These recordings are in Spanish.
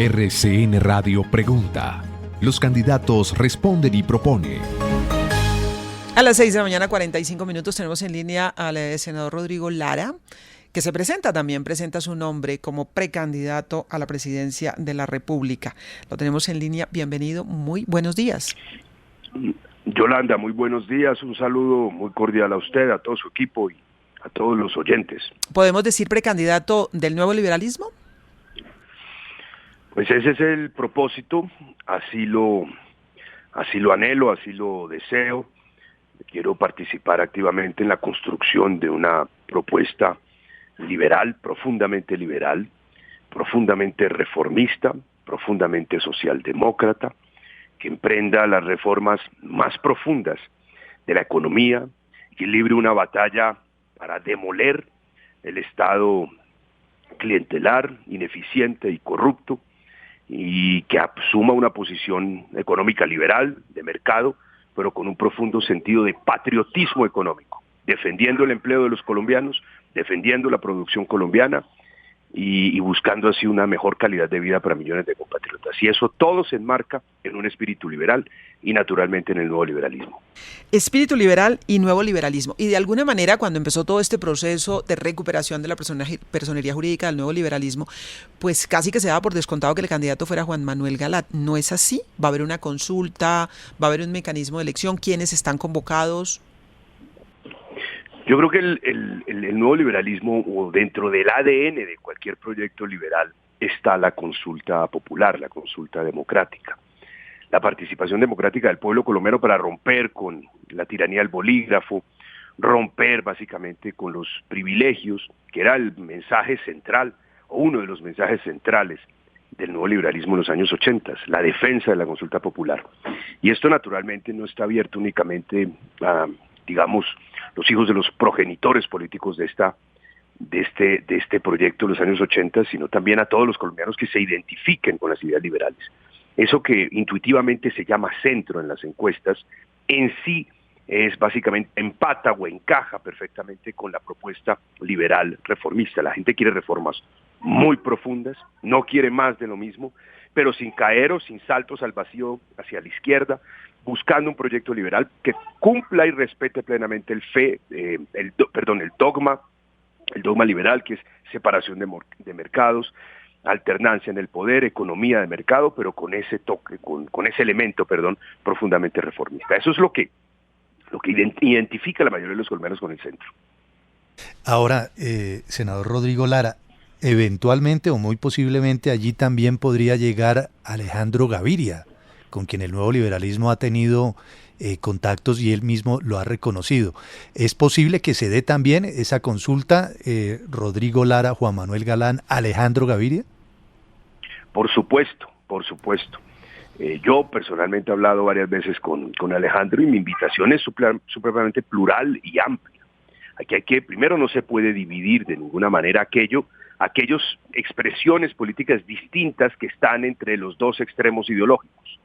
RCN Radio pregunta. Los candidatos responden y proponen. A las 6 de la mañana, 45 minutos, tenemos en línea al senador Rodrigo Lara, que se presenta también, presenta su nombre como precandidato a la presidencia de la República. Lo tenemos en línea. Bienvenido, muy buenos días. Yolanda, muy buenos días. Un saludo muy cordial a usted, a todo su equipo y a todos los oyentes. ¿Podemos decir precandidato del nuevo liberalismo? Pues ese es el propósito, así lo anhelo, así lo deseo. Quiero participar activamente en la construcción de una propuesta liberal, profundamente reformista, profundamente socialdemócrata, que emprenda las reformas más profundas de la economía, que libre una batalla para demoler el Estado clientelar, ineficiente y corrupto, y que asuma una posición económica liberal, de mercado, pero con un profundo sentido de patriotismo económico, defendiendo el empleo de los colombianos, defendiendo la producción colombiana y buscando así una mejor calidad de vida para millones de compatriotas. Y eso todo se enmarca en un espíritu liberal y naturalmente en el nuevo liberalismo. Espíritu liberal y nuevo liberalismo. Y de alguna manera, cuando empezó todo este proceso de recuperación de la personería jurídica del nuevo liberalismo, pues casi que se daba por descontado que el candidato fuera Juan Manuel Galán. ¿No es así? ¿Va a haber una consulta? ¿Va a haber un mecanismo de elección? ¿Quiénes están convocados? Yo creo que el nuevo liberalismo, o dentro del ADN de cualquier proyecto liberal, está la consulta popular, la consulta democrática. La participación democrática del pueblo colombiano para romper con la tiranía del bolígrafo, romper básicamente con los privilegios, que era el mensaje central, o uno de los mensajes centrales del nuevo liberalismo en los años 80, la defensa de la consulta popular. Y esto naturalmente no está abierto únicamente a, digamos, los hijos de los progenitores políticos de este proyecto de los años 80, sino también a todos los colombianos que se identifiquen con las ideas liberales. Eso que intuitivamente se llama centro en las encuestas, en sí es básicamente empata o encaja perfectamente con la propuesta liberal reformista. La gente quiere reformas muy profundas, no quiere más de lo mismo, pero sin caer o sin saltos al vacío hacia la izquierda, buscando un proyecto liberal que cumpla y respete plenamente el dogma liberal, que es separación de mercados, alternancia en el poder, economía de mercado, pero con ese toque, con ese elemento, profundamente reformista. Eso es lo que identifica a la mayoría de los colombianos con el centro. Ahora, senador Rodrigo Lara, eventualmente o muy posiblemente allí también podría llegar Alejandro Gaviria, con quien el nuevo liberalismo ha tenido contactos y él mismo lo ha reconocido. ¿Es posible que se dé también esa consulta, Rodrigo Lara, Juan Manuel Galán, Alejandro Gaviria? Por supuesto. Yo personalmente he hablado varias veces con Alejandro y mi invitación es supremamente plural y amplia. Aquí primero no se puede dividir de ninguna manera aquellas expresiones políticas distintas que están entre los dos extremos ideológicos,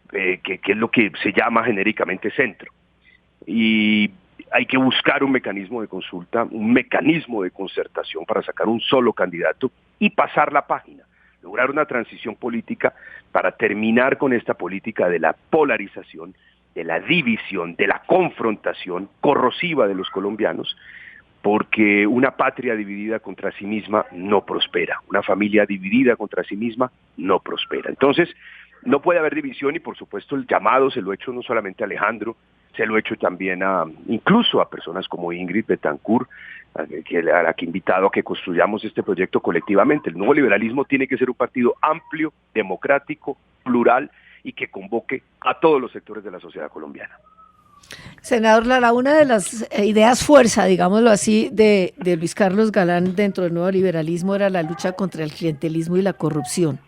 que es lo que se llama genéricamente centro. Y hay que buscar un mecanismo de consulta, un mecanismo de concertación para sacar un solo candidato y pasar la página, lograr una transición política para terminar con esta política de la polarización, de la división, de la confrontación corrosiva de los colombianos, porque una patria dividida contra sí misma no prospera, una familia dividida contra sí misma no prospera. Entonces, no puede haber división y por supuesto el llamado se lo he hecho no solamente a Alejandro, se lo he hecho también incluso a personas como Ingrid Betancourt, a la que he invitado a que construyamos este proyecto colectivamente. El nuevo liberalismo tiene que ser un partido amplio, democrático, plural y que convoque a todos los sectores de la sociedad colombiana. Senador Lara, una de las ideas fuerza, digámoslo así, de Luis Carlos Galán dentro del nuevo liberalismo era la lucha contra el clientelismo y la corrupción.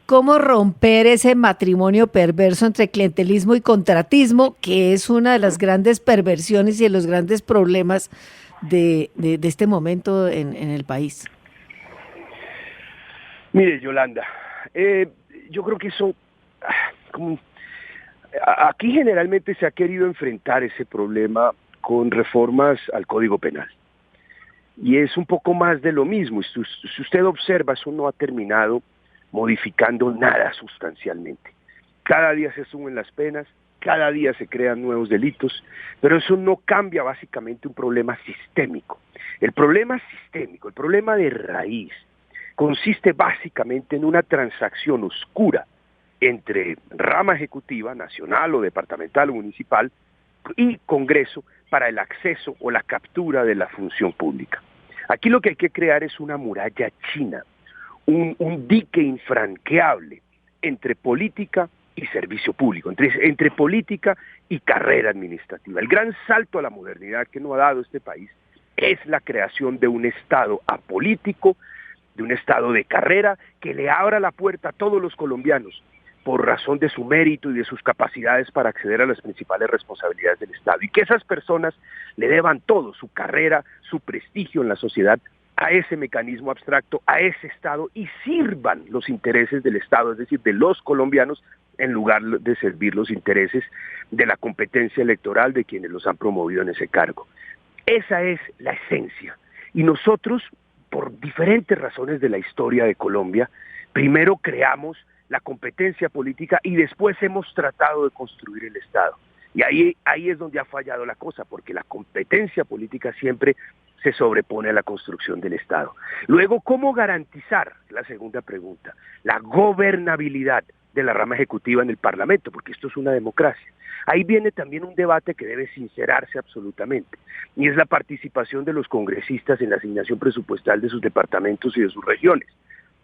¿Cómo romper ese matrimonio perverso entre clientelismo y contratismo, que es una de las grandes perversiones y de los grandes problemas de este momento en el país? Mire, Yolanda, yo creo que eso, aquí generalmente se ha querido enfrentar ese problema con reformas al Código Penal. Y es un poco más de lo mismo. Si usted observa, eso no ha terminado modificando nada sustancialmente. Cada día se suben las penas, cada día se crean nuevos delitos, pero eso no cambia básicamente un problema sistémico. El problema sistémico, el problema de raíz, consiste básicamente en una transacción oscura entre rama ejecutiva, nacional o departamental o municipal, y Congreso para el acceso o la captura de la función pública. Aquí lo que hay que crear es una muralla china, un dique infranqueable entre política y servicio público, entre política y carrera administrativa. El gran salto a la modernidad que nos ha dado este país es la creación de un Estado apolítico, de un Estado de carrera, que le abra la puerta a todos los colombianos por razón de su mérito y de sus capacidades para acceder a las principales responsabilidades del Estado, y que esas personas le deban todo, su carrera, su prestigio en la sociedad, a ese mecanismo abstracto, a ese Estado, y sirvan los intereses del Estado, es decir, de los colombianos, en lugar de servir los intereses de la competencia electoral de quienes los han promovido en ese cargo. Esa es la esencia. Y nosotros, por diferentes razones de la historia de Colombia, primero creamos la competencia política y después hemos tratado de construir el Estado. Y ahí es donde ha fallado la cosa, porque la competencia política siempre se sobrepone a la construcción del Estado. Luego, ¿cómo garantizar, la segunda pregunta, la gobernabilidad de la rama ejecutiva en el Parlamento? Porque esto es una democracia. Ahí viene también un debate que debe sincerarse absolutamente, y es la participación de los congresistas en la asignación presupuestal de sus departamentos y de sus regiones.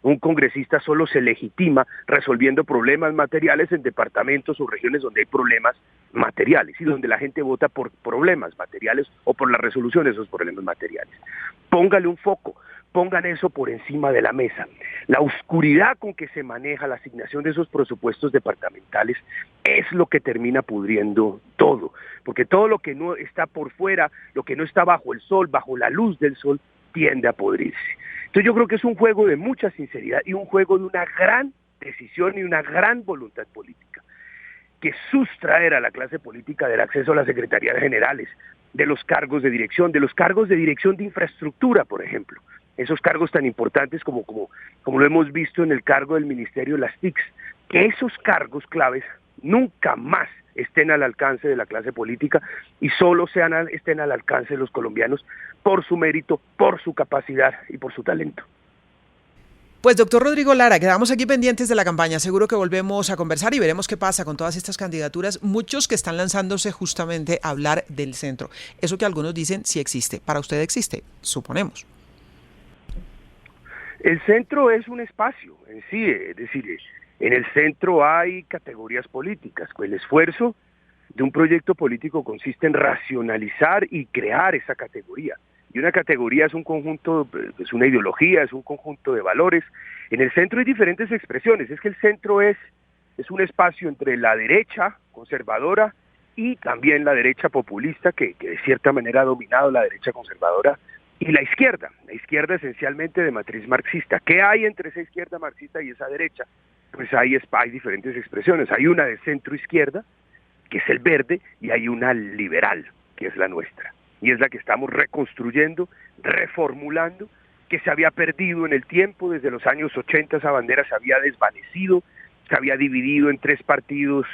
Un congresista solo se legitima resolviendo problemas materiales en departamentos o regiones donde hay problemas materiales y donde la gente vota por problemas materiales o por la resolución de esos problemas materiales. Póngale un foco, pongan eso por encima de la mesa. La oscuridad con que se maneja la asignación de esos presupuestos departamentales es lo que termina pudriendo todo, porque todo lo que no está por fuera, lo que no está bajo el sol, bajo la luz del sol, tiende a podrirse. Entonces yo creo que es un juego de mucha sinceridad y un juego de una gran decisión y una gran voluntad política, que sustraer a la clase política del acceso a las secretarías generales, de los cargos de dirección de infraestructura, por ejemplo, esos cargos tan importantes como lo hemos visto en el cargo del Ministerio de las TICs, que esos cargos claves nunca más estén al alcance de la clase política y solo estén al alcance de los colombianos por su mérito, por su capacidad y por su talento. Pues doctor Rodrigo Lara, quedamos aquí pendientes de la campaña, seguro que volvemos a conversar y veremos qué pasa con todas estas candidaturas, muchos que están lanzándose justamente a hablar del centro. Eso que algunos dicen sí existe, para usted existe, suponemos. El centro es un espacio en sí, es decir, en el centro hay categorías políticas. El esfuerzo de un proyecto político consiste en racionalizar y crear esa categoría. Y una categoría es un conjunto, es una ideología, es un conjunto de valores. En el centro hay diferentes expresiones. Es que el centro es un espacio entre la derecha conservadora y también la derecha populista, que de cierta manera ha dominado la derecha conservadora, y la izquierda esencialmente de matriz marxista. ¿Qué hay entre esa izquierda marxista y esa derecha? Pues hay diferentes expresiones. Hay una de centro izquierda, que es el verde, y hay una liberal, que es la nuestra. Y es la que estamos reconstruyendo, reformulando, que se había perdido en el tiempo. Desde los años 80 esa bandera se había desvanecido, se había dividido en tres partidos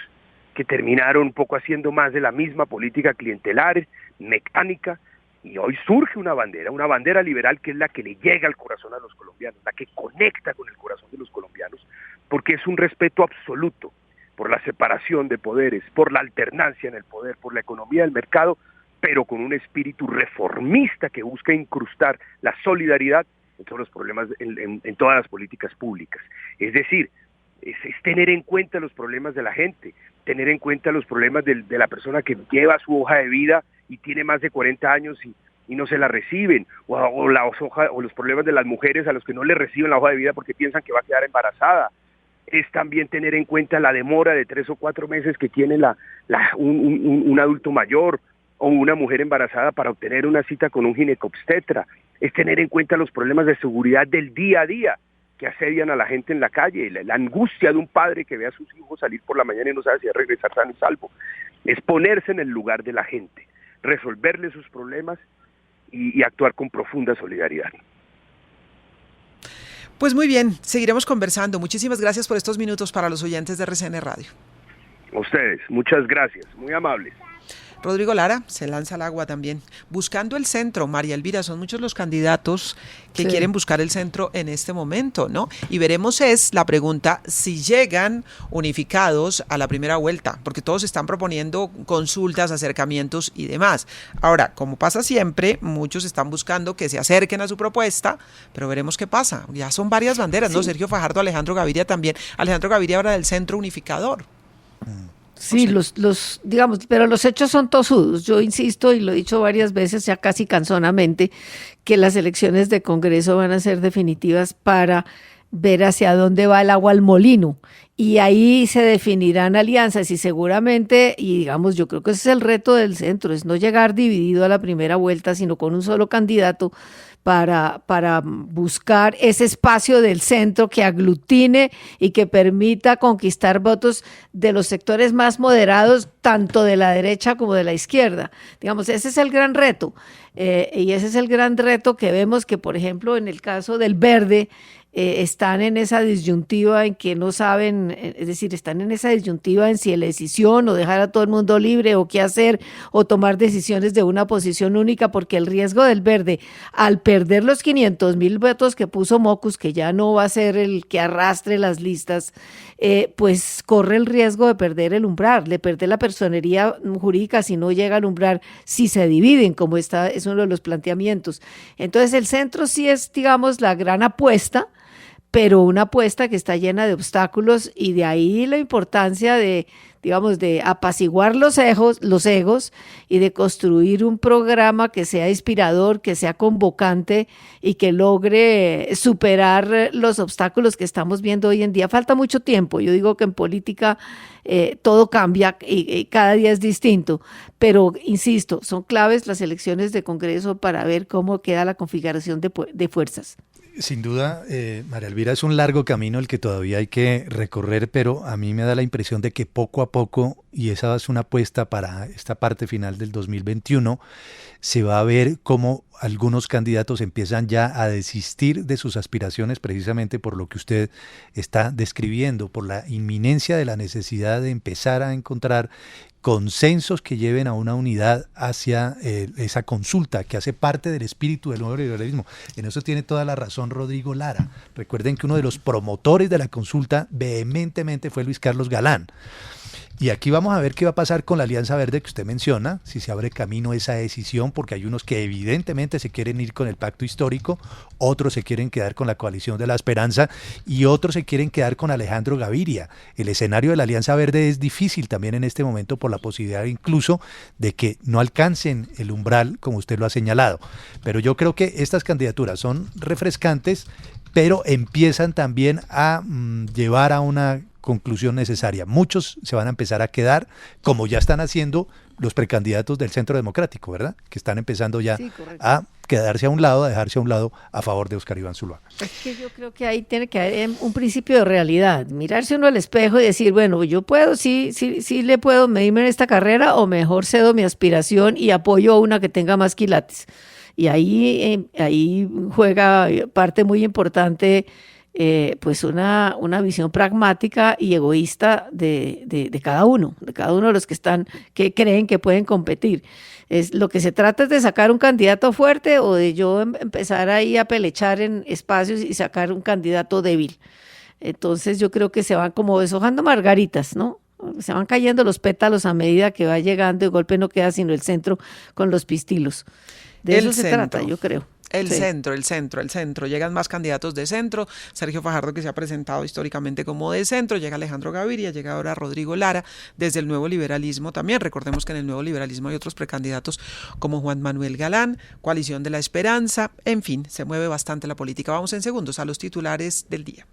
que terminaron un poco haciendo más de la misma política clientelar, mecánica, y hoy surge una bandera liberal que es la que le llega al corazón a los colombianos, la que conecta con el corazón de los colombianos, porque es un respeto absoluto por la separación de poderes, por la alternancia en el poder, por la economía del mercado, pero con un espíritu reformista que busca incrustar la solidaridad en todos los problemas, en todas las políticas públicas. Es decir, es tener en cuenta los problemas de la gente, tener en cuenta los problemas de la persona que lleva su hoja de vida y tiene más de 40 años y no se la reciben, o los problemas de las mujeres a los que no le reciben la hoja de vida porque piensan que va a quedar embarazada. Es también tener en cuenta la demora de 3 o 4 meses que tiene un adulto mayor o una mujer embarazada para obtener una cita con un ginecobstetra. Es tener en cuenta los problemas de seguridad del día a día que asedian a la gente en la calle, la angustia de un padre que ve a sus hijos salir por la mañana y no sabe si va a regresar sano y salvo. Es ponerse en el lugar de la gente, resolverle sus problemas y actuar con profunda solidaridad. Pues muy bien, seguiremos conversando. Muchísimas gracias por estos minutos para los oyentes de RCN Radio. A ustedes, muchas gracias, muy amables. Rodrigo Lara se lanza al agua también. Buscando el centro, María Elvira, son muchos los candidatos que quieren buscar el centro en este momento, ¿no? Y veremos es la pregunta si llegan unificados a la primera vuelta, porque todos están proponiendo consultas, acercamientos y demás. Ahora, como pasa siempre, muchos están buscando que se acerquen a su propuesta, pero veremos qué pasa. Ya son varias banderas, ¿no? Sergio Fajardo, Alejandro Gaviria también. Alejandro Gaviria habla del centro unificador. Sí, digamos, pero los hechos son tosudos. Yo insisto, y lo he dicho varias veces, ya casi cansonamente, que las elecciones de Congreso van a ser definitivas para ver hacia dónde va el agua al molino. Y ahí se definirán alianzas y seguramente, y digamos, yo creo que ese es el reto del centro, es no llegar dividido a la primera vuelta, sino con un solo candidato para buscar ese espacio del centro que aglutine y que permita conquistar votos de los sectores más moderados, tanto de la derecha como de la izquierda. Digamos, ese es el gran reto. Y ese es el gran reto que vemos que, por ejemplo, en el caso del Verde, están en esa disyuntiva en que no saben, es decir, están en esa disyuntiva en si la decisión o dejar a todo el mundo libre o qué hacer o tomar decisiones de una posición única, porque el riesgo del Verde, al perder los 500,000 votos que puso Mocus, que ya no va a ser el que arrastre las listas, pues corre el riesgo de perder el umbral, de perder la personería jurídica si no llega al umbral, si se dividen, como es uno de los planteamientos. Entonces el centro sí es, digamos, la gran apuesta, pero una apuesta que está llena de obstáculos, y de ahí la importancia de, digamos, de apaciguar los egos y de construir un programa que sea inspirador, que sea convocante y que logre superar los obstáculos que estamos viendo hoy en día. Falta mucho tiempo. Yo digo que en política todo cambia y cada día es distinto, pero insisto, son claves las elecciones de Congreso para ver cómo queda la configuración de fuerzas. Sin duda, María Elvira, es un largo camino el que todavía hay que recorrer, pero a mí me da la impresión de que poco a poco, y esa es una apuesta para esta parte final del 2021, se va a ver cómo algunos candidatos empiezan ya a desistir de sus aspiraciones, precisamente por lo que usted está describiendo, por la inminencia de la necesidad de empezar a encontrar consensos que lleven a una unidad hacia esa consulta que hace parte del espíritu del nuevo liberalismo. En eso tiene toda la razón Rodrigo Lara. Recuerden que uno de los promotores de la consulta vehementemente fue Luis Carlos Galán. Y aquí vamos a ver qué va a pasar con la Alianza Verde que usted menciona, si se abre camino esa decisión, porque hay unos que evidentemente se quieren ir con el pacto histórico, otros se quieren quedar con la coalición de la esperanza y otros se quieren quedar con Alejandro Gaviria. El escenario de la Alianza Verde es difícil también en este momento por la posibilidad incluso de que no alcancen el umbral, como usted lo ha señalado. Pero yo creo que estas candidaturas son refrescantes, pero empiezan también a llevar a una conclusión necesaria. Muchos se van a empezar a quedar, como ya están haciendo los precandidatos del Centro Democrático, ¿verdad? Que están empezando ya a quedarse a un lado, a dejarse a un lado a favor de Óscar Iván Zuluaga. Es que yo creo que ahí tiene que haber un principio de realidad, mirarse uno al espejo y decir, bueno, yo puedo, sí le puedo medirme en esta carrera, o mejor cedo mi aspiración y apoyo a una que tenga más quilates. Y ahí juega parte muy importante, pues una visión pragmática y egoísta de cada uno de los que creen que pueden competir. Lo que se trata es de sacar un candidato fuerte, o de yo empezar ahí a pelechar en espacios y sacar un candidato débil. Entonces yo creo que se van como deshojando margaritas, ¿no? Se van cayendo los pétalos a medida que va llegando, y golpe no queda sino el centro con los pistilos. De eso se trata, yo creo. El centro. Llegan más candidatos de centro. Sergio Fajardo, que se ha presentado históricamente como de centro. Llega Alejandro Gaviria, llega ahora Rodrigo Lara, desde el nuevo liberalismo también. Recordemos que en el nuevo liberalismo hay otros precandidatos como Juan Manuel Galán, Coalición de la Esperanza. En fin, se mueve bastante la política. Vamos en segundos a los titulares del día.